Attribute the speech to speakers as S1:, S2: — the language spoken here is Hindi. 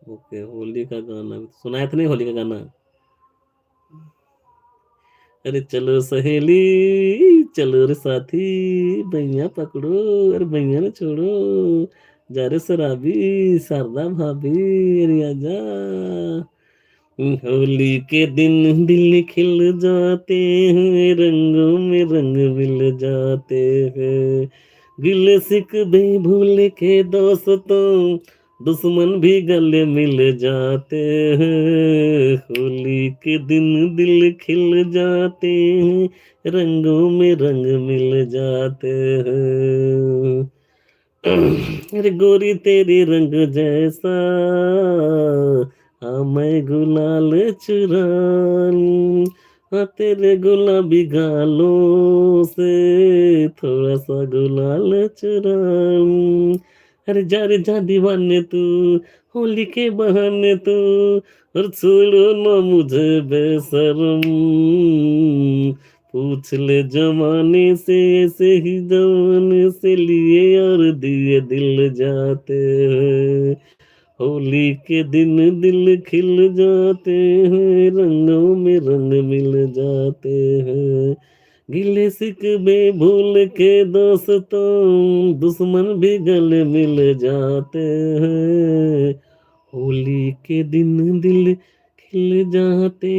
S1: ओके, होली का गाना भी सुनाया था नहीं, होली का गाना। अरे चलो सहेली, चलो रे साथी, भैया पकड़ो, अरे भैया ने छोड़ो, जा रे शराबी, शारदा भाभी, अरे आजा। होली के दिन दिल खिल जाते हैं, रंगों में रंग मिल जाते हैं, गिले शिकवे भूल के दोस्तों, दुश्मन भी गले मिल जाते हैं। होली के दिन दिल खिल जाते हैं, रंगों में रंग मिल जाते हैं। अरे गोरी तेरी रंग जैसा, हाँ मैं गुलाल चुरा लूं, हाँ तेरे गुलाबी गालों से थोड़ा सा गुलाल चुरा लूं। अरे जा रे जा दीवाने तू, होली के बहाने तू, और छोड़ो ना मुझे बेशरम, पूछ ले जमाने से, ऐसे ही जमाने से लिए और दिए दिल जाते हैं। होली के दिन दिल खिल जाते हैं, रंगों में रंग मिल जाते हैं, गिले शिकवे भूल के दोस्तों, दुश्मन भी गले मिल जाते हैं। होली के दिन दिल खिल जाते